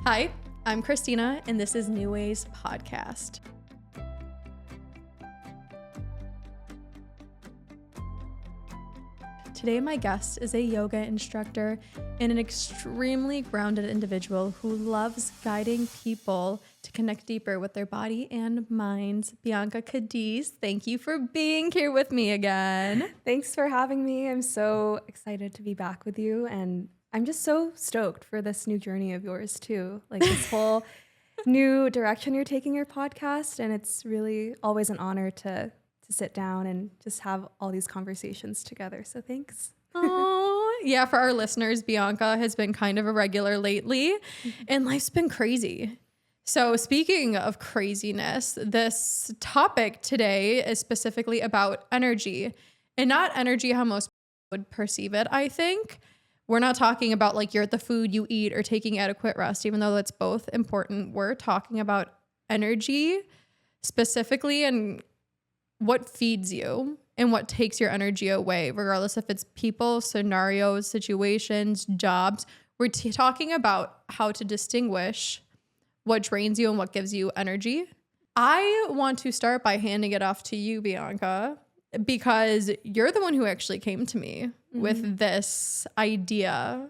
Hi, I'm Christina, and this is Wayz podcast. Today, my guest is a yoga instructor and an extremely grounded individual who loves guiding people to connect deeper with their body and minds. Bianca, thank you for being here with me again. Thanks for having me. I'm so excited to be back with you, and I'm just so stoked for this new journey of yours too. Like this whole new direction you're taking your podcast, and it's really always an honor to sit down and just have all these conversations together. So thanks. Oh, yeah. For our listeners, Bianca has been kind of a regular lately, and life's been crazy. So speaking of craziness, this topic today is specifically about energy, and not energy how most people would perceive it, I think. We're not talking about like you're the food you eat or taking adequate rest, even though that's both important. We're talking about energy specifically and what feeds you and what takes your energy away, regardless if it's people, scenarios, situations, jobs. We're talking about how to distinguish what drains you and what gives you energy. I want to start by handing it off to you, Bianca, because you're the one who actually came to me with this idea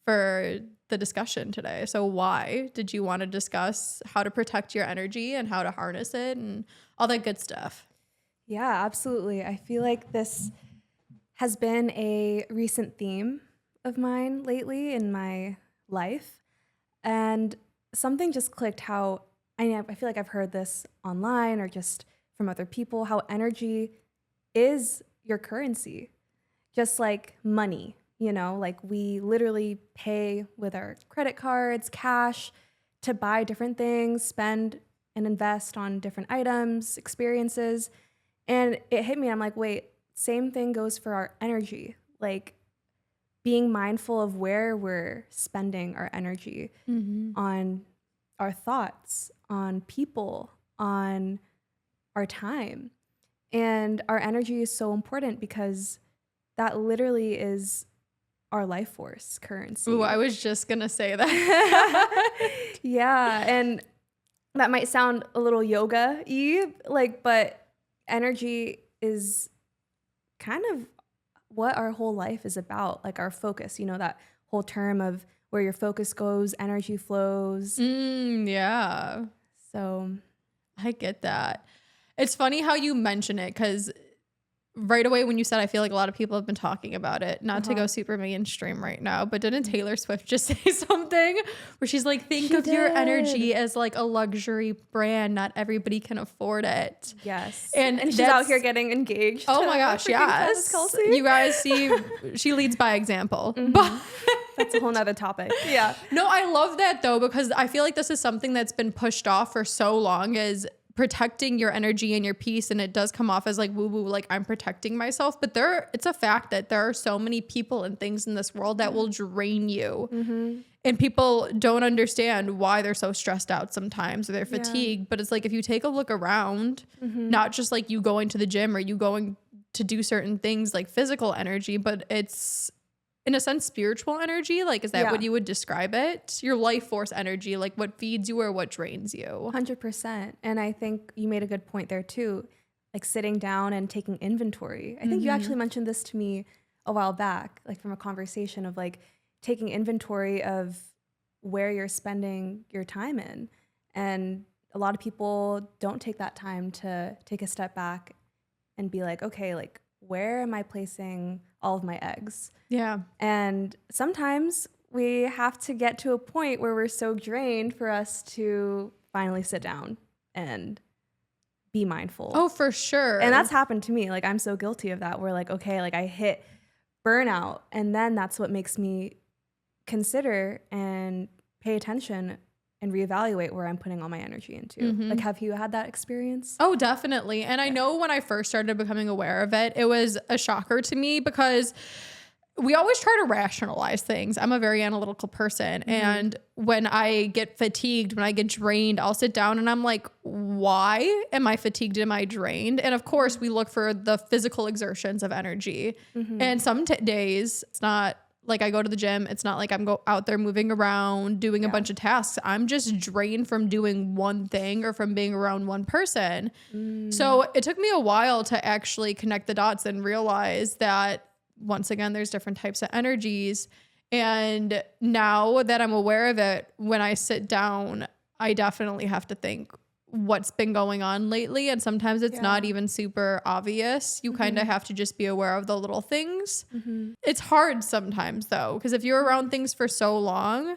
for the discussion today. So why did you want to discuss how to protect your energy and how to harness it and all that good stuff? Yeah, absolutely. I feel like this has been a recent theme of mine lately in my life. And something just clicked how I feel like I've heard this online or just from other people, how energy is your currency, just like money, like we literally pay with our credit cards, cash to buy different things, spend and invest on different items, experiences. And it hit me. I'm like, wait, same thing goes for our energy. Like being mindful of where we're spending our energy on our thoughts, on people, on our time. And our energy is so important because that literally is our life force currency. Ooh, I was just going to say that. Yeah. And that might sound a little yoga-y, but energy is kind of what our whole life is about, like our focus, that whole term of where your focus goes, energy flows. Yeah. So I get that. It's funny how you mention it because right away when you said, I feel like a lot of people have been talking about it, not to go super mainstream right now, but didn't Taylor Swift just say something where she's like, think of your energy as like a luxury brand. Not everybody can afford it. Yes. And she's out here getting engaged. Oh my gosh, yes. You guys see, she leads by example. But that's a whole nother topic. Yeah. No, I love that though, because I feel like this is something that's been pushed off for so long, is protecting your energy and your peace. And it does come off as like woo-woo, like I'm protecting myself. But it's a fact that there are so many people and things in this world that will drain you. And people don't understand why they're so stressed out sometimes or they're fatigued. But it's like, if you take a look around, not just like you going to the gym or you going to do certain things like physical energy, but it's in a sense spiritual energy. Like, is that what you would describe it? Your life force energy, like what feeds you or what drains you? 100%. And I think you made a good point there too, like sitting down and taking inventory. I think you actually mentioned this to me a while back, like from a conversation of like taking inventory of where you're spending your time in. And a lot of people don't take that time to take a step back and be like, okay, like where am I placing all of my eggs? Yeah. And sometimes we have to get to a point where we're so drained for us to finally sit down and be mindful. Oh, for sure. And that's happened to me. Like, I'm so guilty of that. Where like, okay, like I hit burnout, and then that's what makes me consider and pay attention and reevaluate where I'm putting all my energy into. Like, have you had that experience? Oh, definitely. And I know when I first started becoming aware of it, it was a shocker to me because we always try to rationalize things. I'm a very analytical person. And when I get fatigued, when I get drained, I'll sit down and I'm like, why am I fatigued? Am I drained? And of course we look for the physical exertions of energy. And some days it's not like I go to the gym. It's not like I'm out there moving around, doing a bunch of tasks. I'm just drained from doing one thing or from being around one person. So it took me a while to actually connect the dots and realize that once again, there's different types of energies. And now that I'm aware of it, when I sit down, I definitely have to think what's been going on lately. And sometimes it's not even super obvious. You kind of have to just be aware of the little things. It's hard sometimes though, because if you're around things for so long,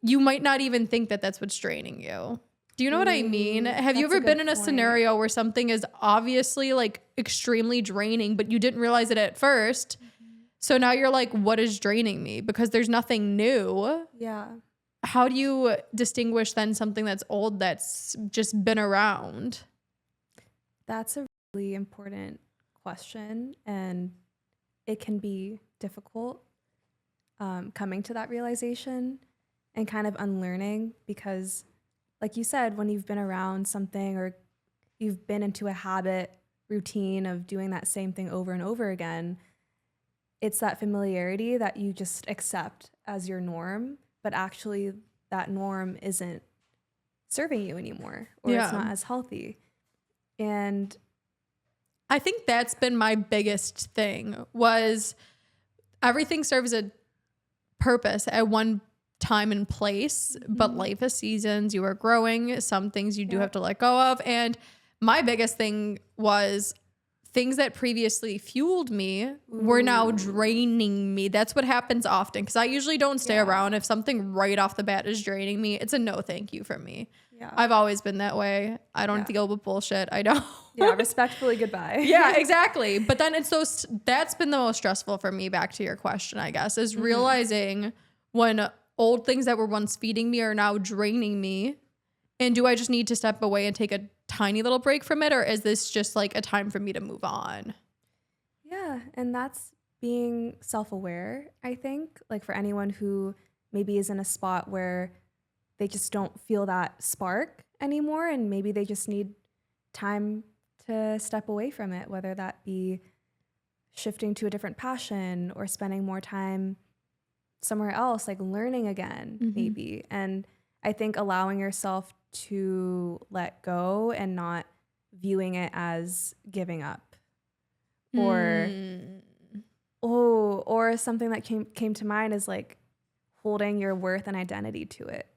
you might not even think that that's what's draining you. Do you know what I mean? Have you ever been in a scenario where something is obviously like extremely draining, but you didn't realize it at first? So now you're like, what is draining me? Because there's nothing new. Yeah. How do you distinguish then something that's old that's just been around? That's a really important question, and it can be difficult coming to that realization and kind of unlearning, because like you said, when you've been around something or you've been into a habit routine of doing that same thing over and over again, it's that familiarity that you just accept as your norm, but actually that norm isn't serving you anymore, or it's not as healthy. And I think that's been my biggest thing, was everything serves a purpose at one time and place, but life is seasons. You are growing. Some things you do have to let go of. And my biggest thing was things that previously fueled me were now draining me. That's what happens often, because I usually don't stay around. If something right off the bat is draining me, it's a no thank you for me. Yeah. I've always been that way. I don't deal with bullshit. I don't. Yeah, respectfully goodbye. Yeah, exactly. But then that's been the most stressful for me, back to your question, I guess, is realizing when old things that were once feeding me are now draining me. And do I just need to step away and take a tiny little break from it? Or is this just like a time for me to move on? Yeah. And that's being self-aware, I think, like for anyone who maybe is in a spot where they just don't feel that spark anymore, and maybe they just need time to step away from it, whether that be shifting to a different passion or spending more time somewhere else, like learning again, maybe. And I think allowing yourself to let go and not viewing it as giving up, or or something that came to mind is like holding your worth and identity to it,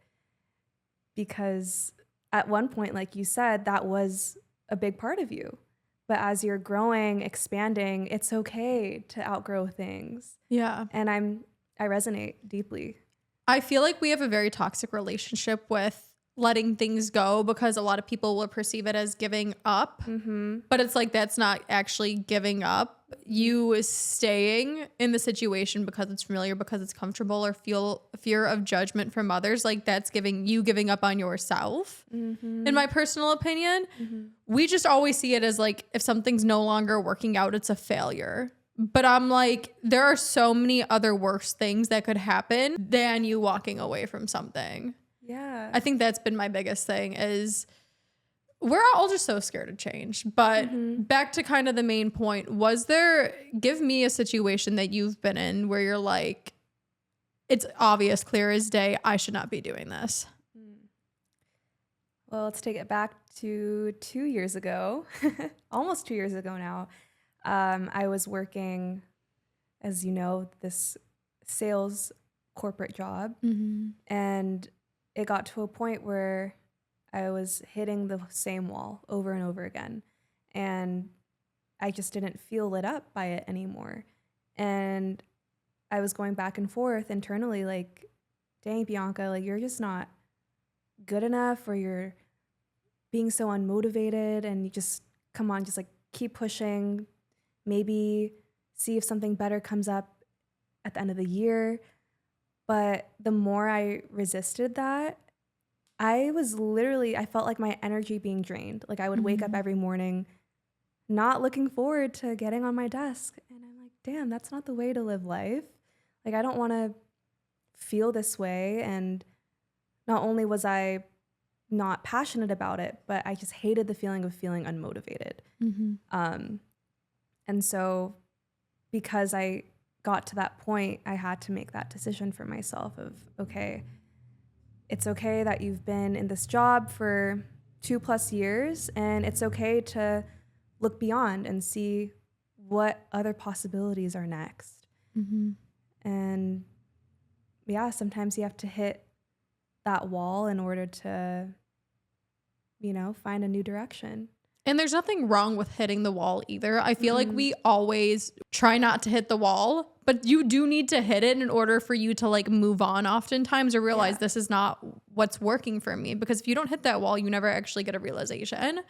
because at one point, like you said, that was a big part of you, but as you're growing, expanding, it's okay to outgrow things. And I resonate deeply. I feel like we have a very toxic relationship with letting things go, because a lot of people will perceive it as giving up, but it's like, that's not actually giving up. You staying in the situation because it's familiar, because it's comfortable, or feel fear of judgment from others, like that's giving up on yourself. In my personal opinion, we just always see it as like, if something's no longer working out, it's a failure. But I'm like, there are so many other worse things that could happen than you walking away from something. Yeah. I think that's been my biggest thing, is we're all just so scared of change. But back to kind of the main point, give me a situation that you've been in where you're like, it's obvious, clear as day, I should not be doing this. Well, let's take it back to 2 years ago, almost 2 years ago now. I was working, as you know, this sales corporate job, and it got to a point where I was hitting the same wall over and over again, and I just didn't feel lit up by it anymore. And I was going back and forth internally, like, dang, Bianca, like, you're just not good enough, or you're being so unmotivated, and you just, come on, just like keep pushing, maybe see if something better comes up at the end of the year. But the more I resisted that, I felt like my energy being drained. Like I would wake up every morning not looking forward to getting on my desk. And I'm like, damn, that's not the way to live life. Like, I don't want to feel this way. And not only was I not passionate about it, but I just hated the feeling of feeling unmotivated. And so because I got to that point, I had to make that decision for myself of, okay, it's okay that you've been in this job for 2+ years, and it's okay to look beyond and see what other possibilities are next. And yeah, sometimes you have to hit that wall in order to, find a new direction. And there's nothing wrong with hitting the wall either. I feel like we always try not to hit the wall, but you do need to hit it in order for you to like move on oftentimes or realize this is not what's working for me. Because if you don't hit that wall, you never actually get a realization.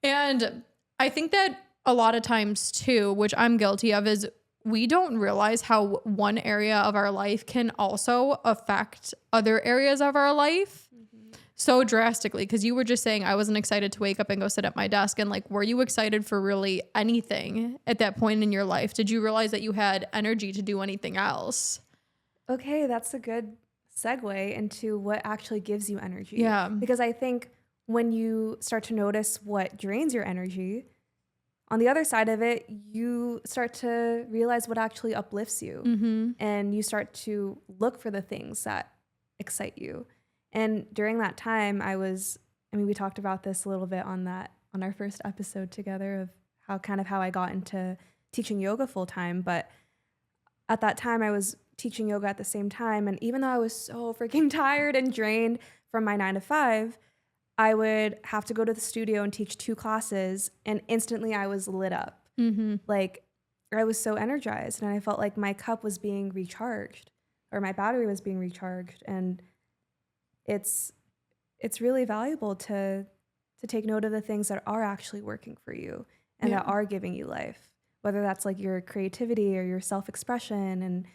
And I think that a lot of times too, which I'm guilty of, is we don't realize how one area of our life can also affect other areas of our life so drastically. Because you were just saying I wasn't excited to wake up and go sit at my desk, and like, were you excited for really anything at that point in your life? Did you realize that you had energy to do anything else? Okay, that's a good segue into what actually gives you energy. Yeah. Because I think when you start to notice what drains your energy, on the other side of it, you start to realize what actually uplifts you. And you start to look for the things that excite you. And during that time, we talked about this a little bit on our first episode together of how I got into teaching yoga full time. But at that time, I was teaching yoga at the same time. And even though I was so freaking tired and drained from my 9 to 5, I would have to go to the studio and teach 2 classes, and instantly I was lit up. Like, I was so energized, and I felt like my cup was being recharged, or my battery was being recharged. And it's really valuable to take note of the things that are actually working for you and that are giving you life, whether that's like your creativity or your self-expression,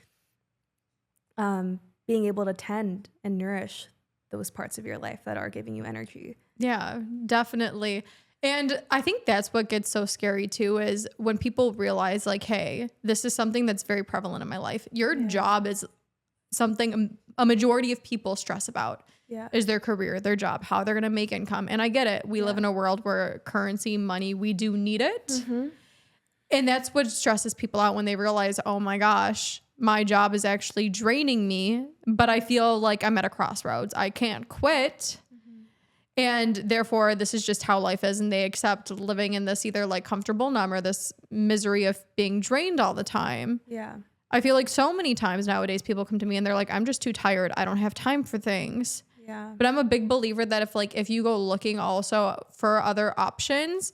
and being able to tend and nourish those parts of your life that are giving you energy. Yeah, definitely. And I think that's what gets so scary too, is when people realize like, hey, this is something that's very prevalent in my life. Your job is something a majority of people stress about. Is their career, their job, how they're going to make income. And I get it. We live in a world where currency, money, we do need it. And that's what stresses people out when they realize, oh my gosh, my job is actually draining me, but I feel like I'm at a crossroads. I can't quit. And therefore, this is just how life is. And they accept living in this either like comfortable numb or this misery of being drained all the time. I feel like so many times nowadays people come to me and they're like, I'm just too tired. I don't have time for things. But I'm a big believer that if you go looking also for other options,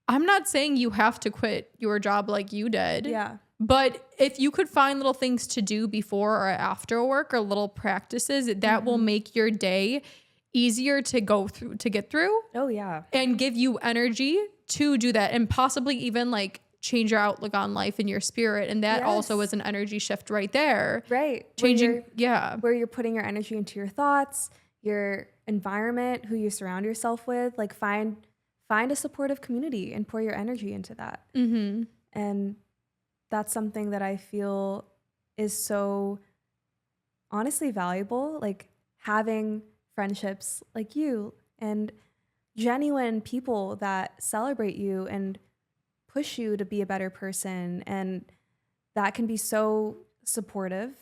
I'm not saying you have to quit your job like you did. But if you could find little things to do before or after work, or little practices that will make your day easier to go through, to get through. And give you energy to do that, and possibly even like change your outlook on life and your spirit. And that also is an energy shift right there. Changing. Where you're putting your energy into your thoughts, your environment, who you surround yourself with. Like find a supportive community and pour your energy into that. And that's something that I feel is so honestly valuable. Like having friendships like you and genuine people that celebrate you and push you to be a better person. And that can be so supportive,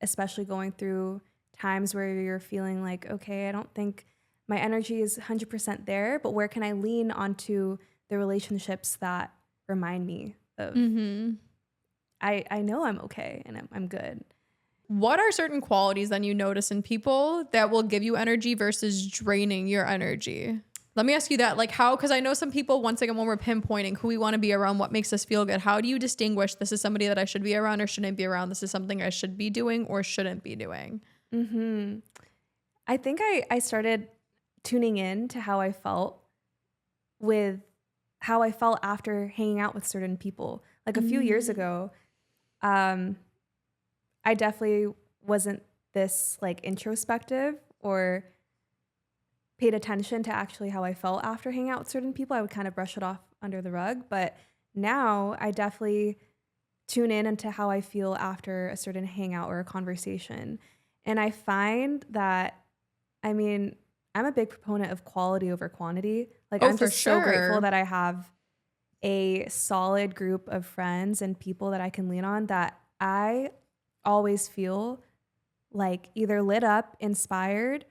especially going through times where you're feeling like, okay, I don't think my energy is 100% there, but where can I lean onto the relationships that remind me of, I know I'm okay and I'm good. What are certain qualities then you notice in people that will give you energy versus draining your energy? Let me ask you that, like how, because I know some people, once again, when we're pinpointing who we want to be around, what makes us feel good, how do you distinguish this is somebody that I should be around or shouldn't be around? This is something I should be doing or shouldn't be doing? I think I started tuning in to how I felt after hanging out with certain people. Like a few years ago, I definitely wasn't this like introspective or paid attention to actually how I felt after hanging out with certain people. I would kind of brush it off under the rug. But now I definitely tune in into how I feel after a certain hangout or a conversation. And I find that, I mean, I'm a big proponent of quality over quantity. Like I'm just so grateful that I have a solid group of friends and people that I can lean on that I always feel like either lit up, inspired,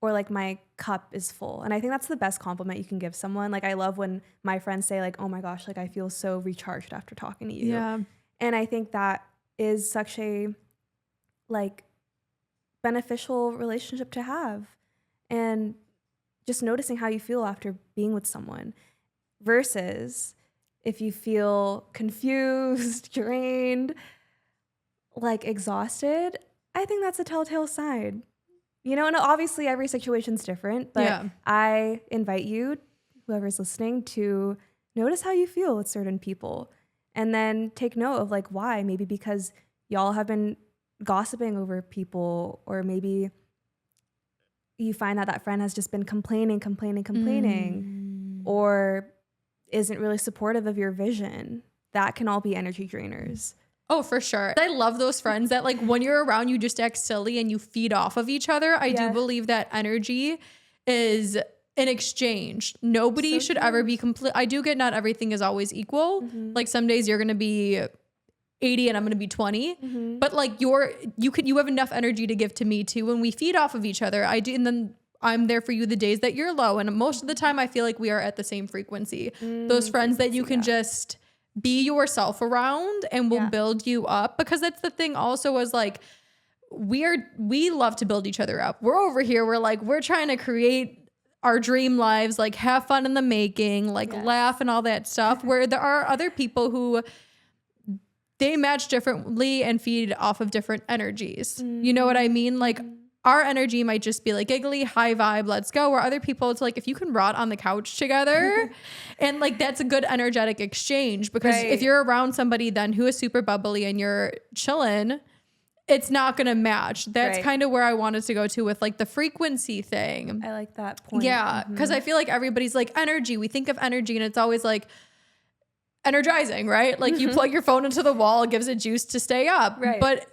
or like my cup is full. And I think that's the best compliment you can give someone. Like I love when my friends say like, oh my gosh, like I feel so recharged after talking to you. Yeah. And I think that is such a like beneficial relationship to have. And just noticing how you feel after being with someone versus if you feel confused, drained, like exhausted, I think that's a telltale sign. You know, and obviously every situation's different, but I invite you, whoever's listening, to notice how you feel with certain people and then take note of like why. Maybe because y'all have been gossiping over people, or maybe you find that that friend has just been complaining, or isn't really supportive of your vision. That can all be energy drainers. Oh, for sure. I love those friends that like when you're around, you just act silly and you feed off of each other. I do believe that energy is an exchange. Nobody should ever be complete. I do get not everything is always equal. Like some days you're going to be 80 and I'm going to be 20, but like you have enough energy to give to me too. When we feed off of each other, I do. And then I'm there for you the days that you're low. And most of the time I feel like we are at the same frequency. Those friends that you can just be yourself around and will build you up, because that's the thing also is like, we love to build each other up. We're over here. We're trying to create our dream lives, like have fun in the making, like laugh and all that stuff, where there are other people who they match differently and feed off of different energies. You know what I mean? Like our energy might just be like giggly, high vibe, let's go. Where other people, it's like if you can rot on the couch together and like that's a good energetic exchange, because if you're around somebody then who is super bubbly and you're chilling, it's not going to match. That's kind of where I wanted to go to with like the frequency thing. I like that point. Yeah. Cause I feel like everybody's like energy. We think of energy and it's always like energizing, right? Like you plug your phone into the wall, it gives it juice to stay up. But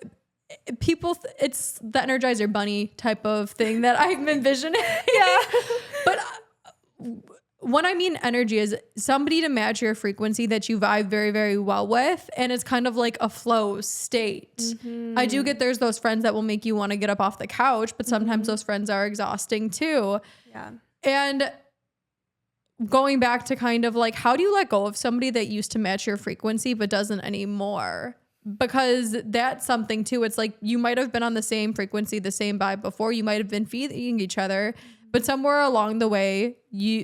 people, it's the Energizer Bunny type of thing that I'm envisioning. But what I mean energy is somebody to match your frequency that you vibe very, very well with. And it's kind of like a flow state. I do get there's those friends that will make you want to get up off the couch, but sometimes those friends are exhausting too. And going back to kind of like, how do you let go of somebody that used to match your frequency but doesn't anymore? Because that's something too. It's like you might have been on the same frequency, the same vibe before. You might have been feeding each other, but somewhere along the way,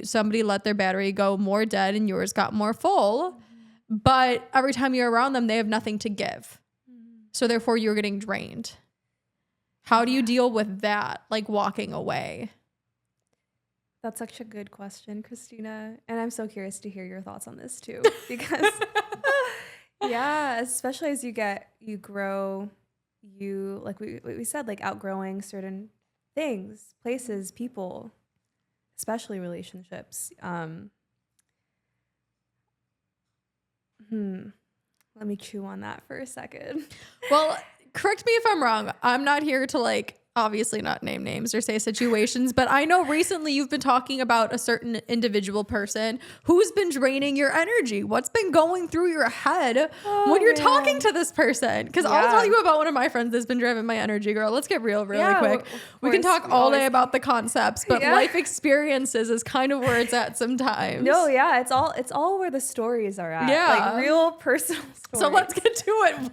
somebody let their battery go more dead and yours got more full. But every time you're around them, they have nothing to give. So therefore, you're getting drained. How do you deal with that? Like walking away? That's such a good question, Christina. And I'm so curious to hear your thoughts on this too, because especially as you grow, like we said, like outgrowing certain things, places, people, especially relationships. Let me chew on that for a second. Well, correct me if I'm wrong. I'm not here to like obviously not name names or say situations, but I know recently you've been talking about a certain individual person who's been draining your energy. What's been going through your head when you're talking to this person? Because I'll tell you about one of my friends that's been driving my energy, girl. Let's get real really quick. We can talk all day about the concepts, but life experiences is kind of where it's at sometimes. No, it's all where the stories are at. Like real personal stories. So let's get to it.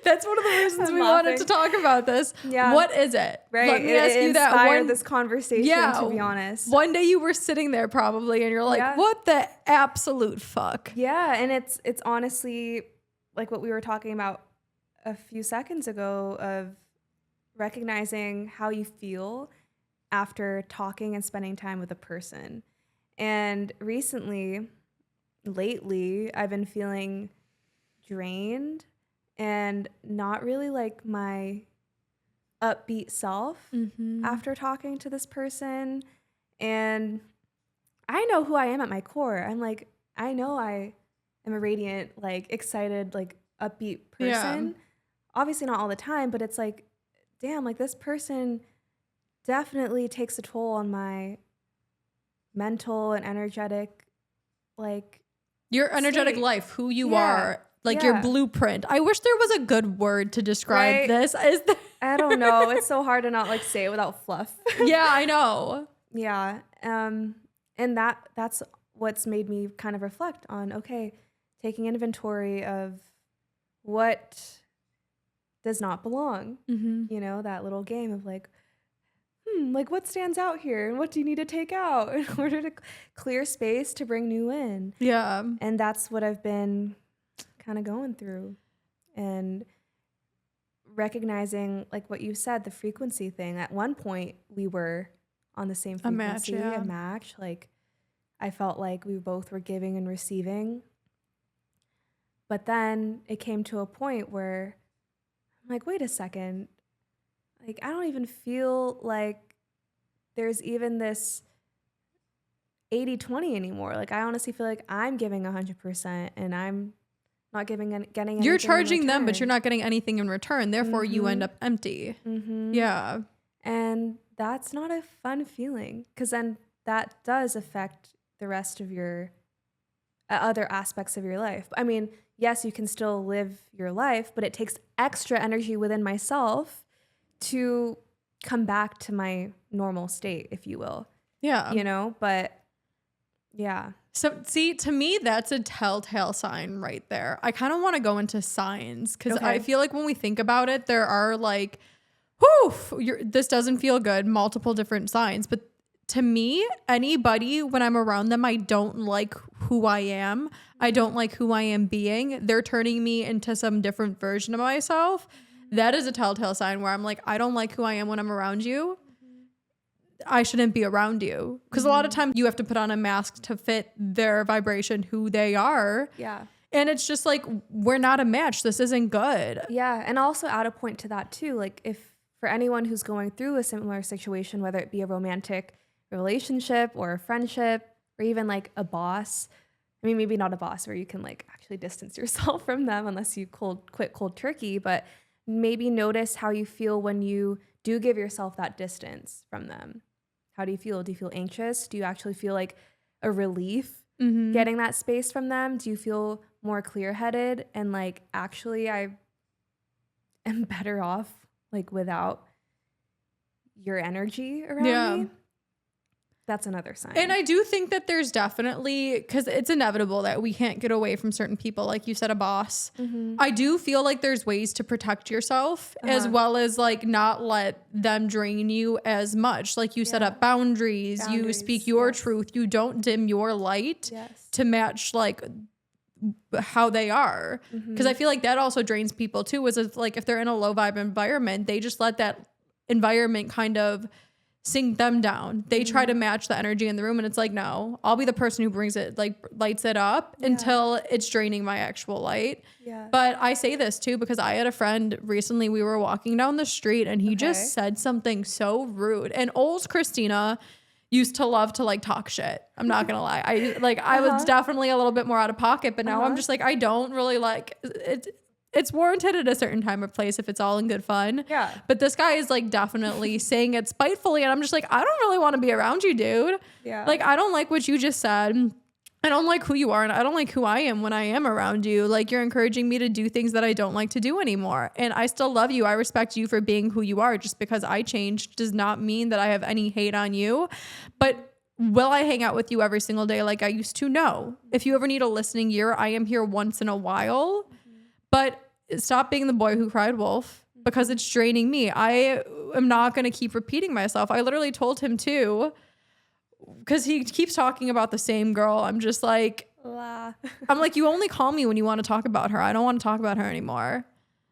That's one of the reasons we wanted to talk about this. What is it? Let me ask you that. This conversation, to be honest. One day you were sitting there probably and you're like, what the absolute fuck? Yeah, and it's honestly like what we were talking about a few seconds ago of recognizing how you feel after talking and spending time with a person. And lately, I've been feeling drained and not really like my upbeat self after talking to this person. And I know who I am at my core. I'm like, I know I am a radiant, like excited, like upbeat person. Obviously not all the time, but it's like, damn, like this person definitely takes a toll on my mental and energetic, like your energetic life, who you are like your blueprint. I wish there was a good word to describe this. I don't know. It's so hard to not like say it without fluff. Yeah, I know. Yeah. And that's what's made me kind of reflect on, okay, taking inventory of what does not belong. You know, that little game of like, like what stands out here and what do you need to take out in order to clear space to bring new in? Yeah. And that's what I've been kind of going through, and recognizing, like what you said, the frequency thing. At one point we were on the same frequency, a match. Like I felt like we both were giving and receiving. But then it came to a point where I'm like, wait a second. Like, I don't even feel like there's even this 80-20 anymore. Like, I honestly feel like I'm giving 100% and I'm not getting anything. You're charging them, but you're not getting anything in return. Therefore, you end up empty. Yeah. And that's not a fun feeling, because then that does affect the rest of your other aspects of your life. I mean, yes, you can still live your life, but it takes extra energy within myself to come back to my normal state, if you will. Yeah. You know, but yeah. So see, to me, that's a telltale sign right there. I kind of want to go into signs, because I feel like when we think about it, there are like, this doesn't feel good, multiple different signs. But to me, anybody, when I'm around them, I don't like who I am. I don't like who I am being. They're turning me into some different version of myself. That is a telltale sign where I'm like, I don't like who I am when I'm around you. I shouldn't be around you. Because a lot of times you have to put on a mask to fit their vibration, who they are. Yeah. And it's just like, we're not a match. This isn't good. Yeah. And also add a point to that too. Like, if for anyone who's going through a similar situation, whether it be a romantic relationship or a friendship or even like a boss, I mean, maybe not a boss where you can like actually distance yourself from them unless you quit cold turkey, but maybe notice how you feel when you do give yourself that distance from them. How do you feel? Do you feel anxious? Do you actually feel like a relief getting that space from them? Do you feel more clear-headed and like, actually I am better off like without your energy around me? That's another sign. And I do think that there's definitely, because it's inevitable that we can't get away from certain people. Like you said, a boss. I do feel like there's ways to protect yourself as well as like not let them drain you as much. Like you set up boundaries, you speak your truth, you don't dim your light to match like how they are. Because I feel like that also drains people too, is if, like if they're in a low vibe environment, they just let that environment kind of sink them down. They try to match the energy in the room, and it's like, no, I'll be the person who brings it, like lights it up until it's draining my actual light. But I say this too because I had a friend recently, we were walking down the street and he just said something so rude. And old Christina used to love to like talk shit. I'm not gonna lie. I was definitely a little bit more out of pocket, but now I'm just like, I don't really like it. It's warranted at a certain time or place if it's all in good fun. Yeah. But this guy is like definitely saying it spitefully. And I'm just like, I don't really want to be around you, dude. Yeah. Like, I don't like what you just said. I don't like who you are. And I don't like who I am when I am around you. Like, you're encouraging me to do things that I don't like to do anymore. And I still love you. I respect you for being who you are. Just because I changed does not mean that I have any hate on you. But will I hang out with you every single day like I used to? No. If you ever need a listening ear, I am here once in a while. But stop being the boy who cried wolf, because it's draining me. I am not going to keep repeating myself. I literally told him too, because he keeps talking about the same girl. I'm just like, I'm like, you only call me when you want to talk about her. I don't want to talk about her anymore.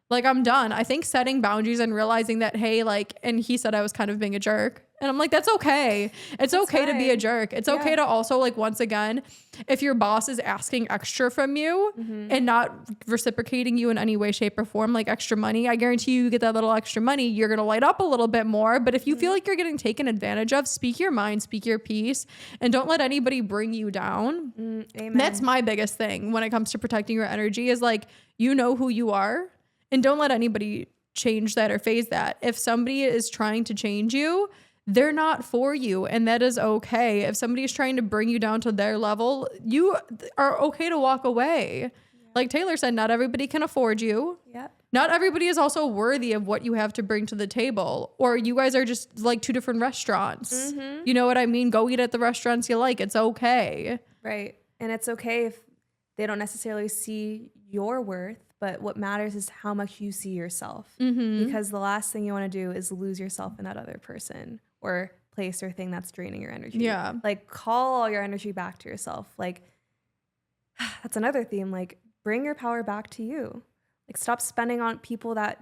Like, I'm done. I think setting boundaries and realizing that, hey, like, and he said I was kind of being a jerk. And I'm like, that's okay. It's okay to be a jerk. It's okay to also, like, once again, if your boss is asking extra from you and not reciprocating you in any way, shape, or form, like extra money, I guarantee you get that little extra money, you're going to light up a little bit more. But if you feel like you're getting taken advantage of, speak your mind, speak your piece, and don't let anybody bring you down. Amen. That's my biggest thing when it comes to protecting your energy, is like, you know who you are, and don't let anybody change that or phase that. If somebody is trying to change you, they're not for you, and that is okay. If somebody is trying to bring you down to their level, you are okay to walk away. Like Taylor said, not everybody can afford you. Yep. Not everybody is also worthy of what you have to bring to the table. Or you guys are just like two different restaurants. You know what I mean? Go eat at the restaurants you like. It's okay. Right. And it's okay if they don't necessarily see your worth, but what matters is how much you see yourself. Because the last thing you want to do is lose yourself in that other person or place or thing that's draining your energy. Yeah. Like call all your energy back to yourself. Like that's another theme. Like bring your power back to you. Like stop spending on people that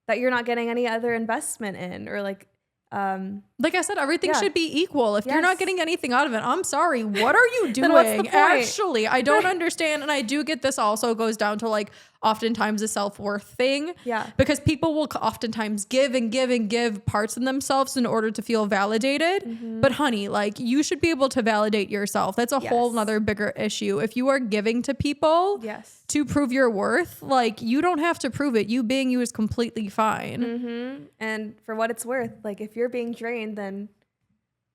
you're not getting any other investment in, or like I said, everything should be equal. If you're not getting anything out of it, I'm sorry. What are you doing? Then what's the point? Actually, I don't understand. And I do get this also goes down to like oftentimes a self-worth thing. Yeah. Because people will oftentimes give and give and give parts of themselves in order to feel validated. But honey, like you should be able to validate yourself. That's a whole nother bigger issue. If you are giving to people to prove your worth, like you don't have to prove it. You being you is completely fine. And for what it's worth, like if you're being drained, then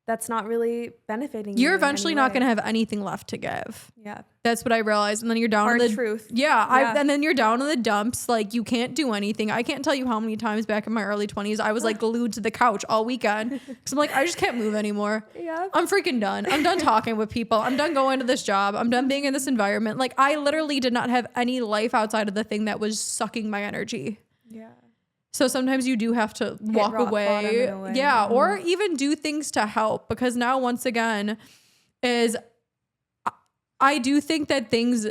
that's not really benefiting you. You're eventually not going to have anything left to give. Yeah. That's what I realized. And then you're down Hard in the truth. Yeah. And then you're down in the dumps. Like you can't do anything. I can't tell you how many times back in my early 20s, I was like glued to the couch all weekend. Cause I'm like, I just can't move anymore. Yeah. I'm freaking done. I'm done talking with people. I'm done going to this job. I'm done being in this environment. Like I literally did not have any life outside of the thing that was sucking my energy. Yeah. So sometimes you do have to walk away. Yeah. Or even do things to help, because now once again is I do think that things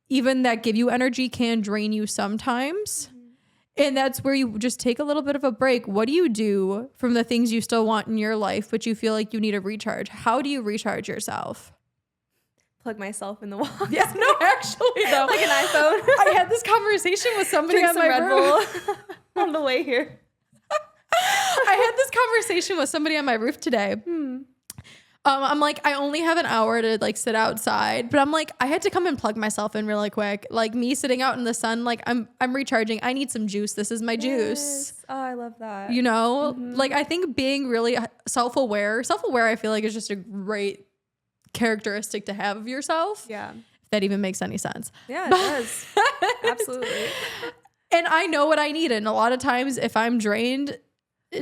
even that give you energy can drain you sometimes. And that's where you just take a little bit of a break. What do you do from the things you still want in your life, but you feel like you need a recharge? How do you recharge yourself? Plug myself in the wall. Yeah, no, actually though. Like an iPhone. I had this conversation with somebody Drink on some my Red roof. Bull on the way here. I had this conversation with somebody on my roof today. I'm like, I only have an hour to like sit outside, but I'm like, I had to come and plug myself in really quick. Like me sitting out in the sun, like I'm recharging. I need some juice. This is my juice. Oh, I love that. You know, like I think being really self-aware, I feel like is just a great characteristic to have of yourself. Yeah. If that even makes any sense. Yeah, it does. Absolutely. And I know what I need. And a lot of times if I'm drained,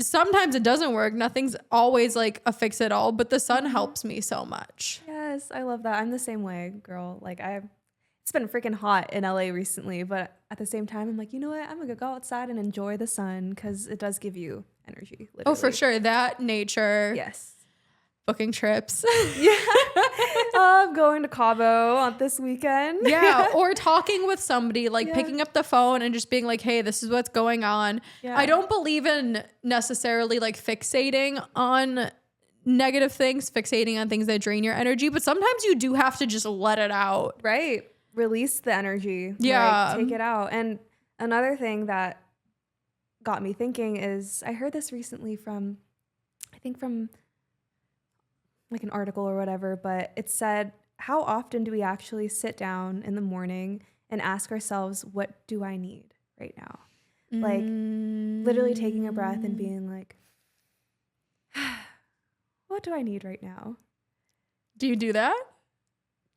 sometimes it doesn't work. Nothing's always like a fix it all, but the sun helps me so much. Yes, I love that. I'm the same way, girl. Like it's been freaking hot in LA recently, but at the same time, I'm like, you know what? I'm gonna go outside and enjoy the sun because it does give you energy. Literally. Oh, for sure. That, nature. Yes. Booking trips. Yeah. Going to Cabo on this weekend. Yeah. Or talking with somebody, like picking up the phone and just being like, hey, this is what's going on. Yeah. I don't believe in necessarily like fixating on negative things, fixating on things that drain your energy, but sometimes you do have to just let it out. Right. Release the energy. Yeah. Like, take it out. And another thing that got me thinking is I heard this recently from like an article or whatever, but it said, how often do we actually sit down in the morning and ask ourselves, what do I need right now? Like literally taking a breath and being like, what do I need right now? Do you do that?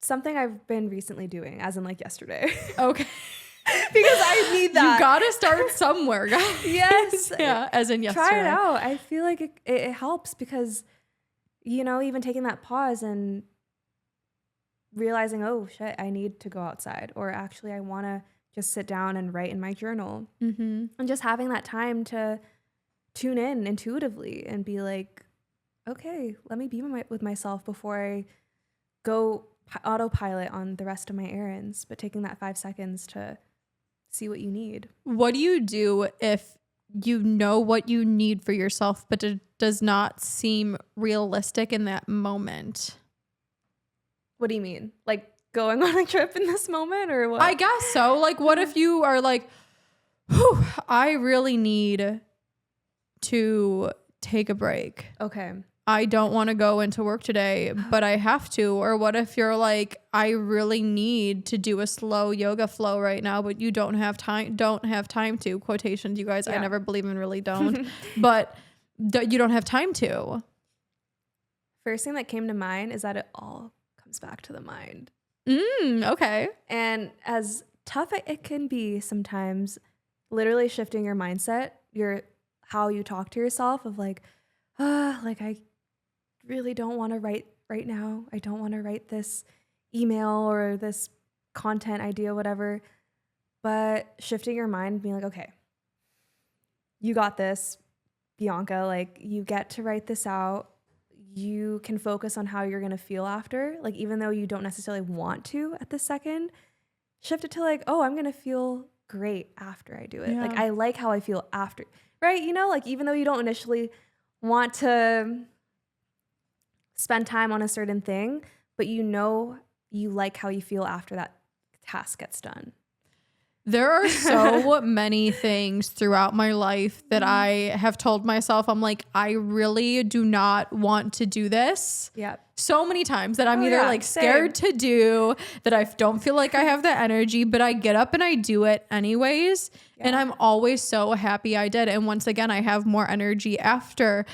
Something I've been recently doing, as in like yesterday. Okay. Because I need that. You gotta start somewhere, guys. Yes. Yeah, as in yesterday. Try it out. I feel like it helps because, you know, even taking that pause and realizing, oh shit, I need to go outside, or actually I want to just sit down and write in my journal, and just having that time to tune in intuitively and be like, okay, let me be with myself before I go autopilot on the rest of my errands, but taking that 5 seconds to see what you need. What do you do if you know what you need for yourself, but it does not seem realistic in that moment? What do you mean? Like going on a trip in this moment, or what? I guess so. Like, what if you are like, whew, I really need to take a break. Okay. I don't want to go into work today, but I have to. Or what if you're like, I really need to do a slow yoga flow right now, but you don't have time to, quotations, you guys. Yeah. I never believe in really don't, but you don't have time to. First thing that came to mind is that it all comes back to the mind. Okay. And as tough it can be sometimes, literally shifting your mindset, how you talk to yourself of like, like I really don't want to write right now. I don't want to write this email or this content idea, whatever. But shifting your mind, being like, okay, you got this, Bianca. Like, you get to write this out. You can focus on how you're going to feel after. Like, even though you don't necessarily want to at this second, shift it to like, oh, I'm going to feel great after I do it. Yeah. Like, I like how I feel after, right? You know, like, even though you don't initially want to spend time on a certain thing, but you know you like how you feel after that task gets done. There are so many things throughout my life that I have told myself, I'm like, I really do not want to do this. Yeah. So many times that I'm either scared to do, that I don't feel like I have the energy, but I get up and I do it anyways. Yeah. And I'm always so happy I did. And once again, I have more energy after.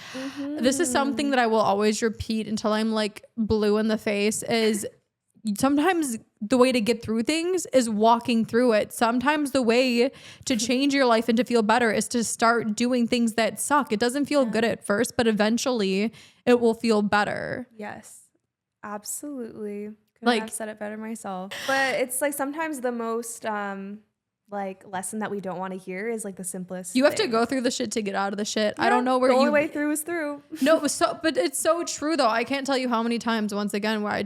This is something that I will always repeat until I'm like blue in the face is sometimes the way to get through things is walking through it. Sometimes the way to change your life and to feel better is to start doing things that suck. It doesn't feel good at first, but eventually it will feel better. Yes, absolutely. Couldn't have said it better myself. But it's like sometimes the most like lesson that we don't want to hear is like the simplest. You have to go through the shit to get out of the shit. Yeah, I don't know where the only way through is through. No, it was but it's so true though. I can't tell you how many times once again where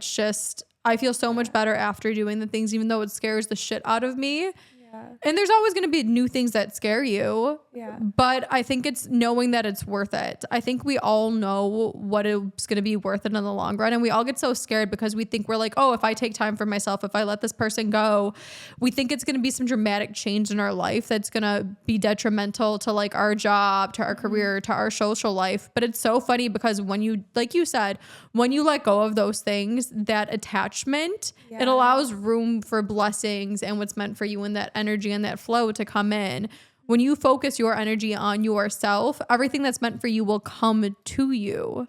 I feel so much better after doing the things, even though it scares the shit out of me. Yeah. And there's always going to be new things that scare you. Yeah. But I think it's knowing that it's worth it. I think we all know what it's going to be worth it in the long run. And we all get so scared because we think we're like, oh, if I take time for myself, if I let this person go, we think it's going to be some dramatic change in our life that's going to be detrimental to like our job, to our career, to our social life. But it's so funny because when you, like you said, when you let go of those things, that attachment, it allows room for blessings and what's meant for you in that energy and that flow to come in. When you focus your energy on yourself, everything that's meant for you will come to you.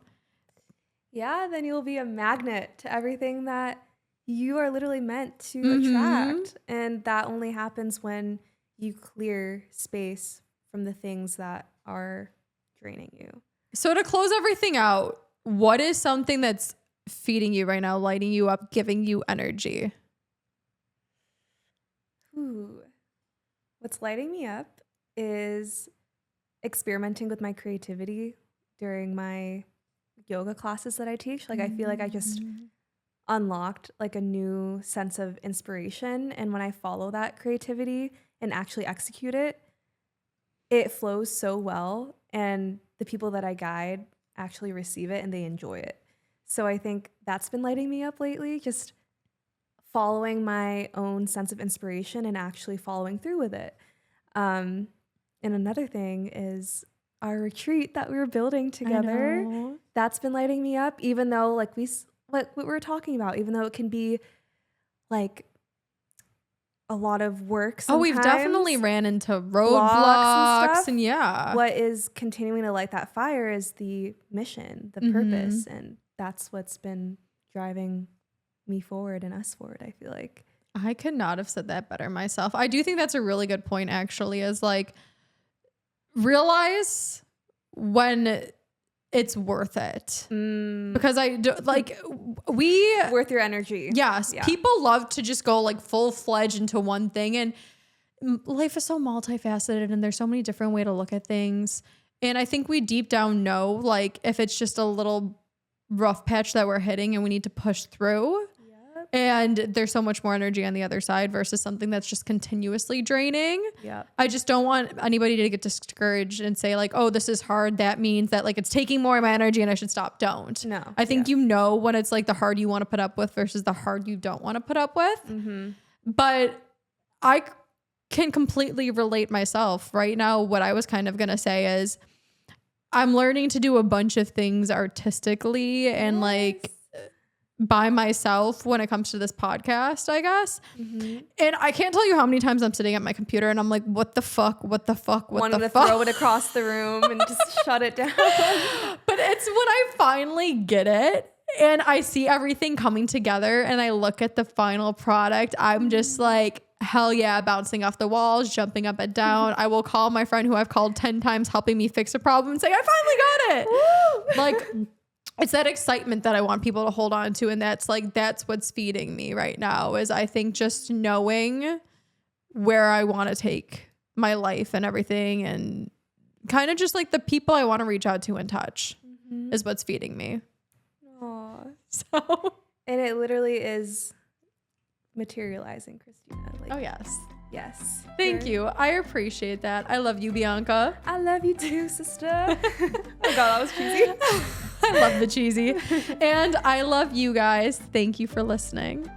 Yeah, then you'll be a magnet to everything that you are literally meant to attract. And that only happens when you clear space from the things that are draining you. So to close everything out, what is something that's feeding you right now, lighting you up, giving you energy? What's lighting me up is experimenting with my creativity during my yoga classes that I teach. Like, I feel like I just unlocked like a new sense of inspiration. And when I follow that creativity and actually execute it, it flows so well. And the people that I guide actually receive it and they enjoy it. So I think that's been lighting me up lately, just following my own sense of inspiration and actually following through with it. And another thing is our retreat that we were building together. That's been lighting me up, even though like what we were talking about, even though it can be like a lot of work sometimes. Oh, we've definitely ran into roadblocks and what is continuing to light that fire is the mission, the purpose, and that's what's been driving me forward and us forward, I feel like. I could not have said that better myself. I do think that's a really good point, actually, is like realize when it's worth it. Because I do, like, worth your energy. Yes. Yeah. People love to just go like full-fledged into one thing. And life is so multifaceted and there's so many different ways to look at things. And I think we deep down know, like, if it's just a little rough patch that we're hitting and we need to push through. And there's so much more energy on the other side versus something that's just continuously draining. Yeah. I just don't want anybody to get discouraged and say like, oh, this is hard. That means that like it's taking more of my energy and I should stop. Don't. No. I think you know when it's like the hard you want to put up with versus the hard you don't want to put up with. But I can completely relate myself right now. What I was kind of going to say is I'm learning to do a bunch of things artistically and like by myself when it comes to this podcast, I guess. And I can't tell you how many times I'm sitting at my computer and I'm like, what the fuck? Wanting to throw it across the room and just shut it down. But it's when I finally get it and I see everything coming together and I look at the final product, I'm just like, hell yeah, bouncing off the walls, jumping up and down. I will call my friend who I've called 10 times helping me fix a problem and say, I finally got it. Like, it's that excitement that I want people to hold on to. And that's what's feeding me right now is I think just knowing where I want to take my life and everything and kind of just like the people I want to reach out to and touch is what's feeding me. Aww. So, and it literally is materializing, Christina. Like, oh yes. Yes. Thank you. I appreciate that. I love you, Bianca. I love you too, sister. Oh God, that was cheesy. I love the cheesy. And I love you guys. Thank you for listening.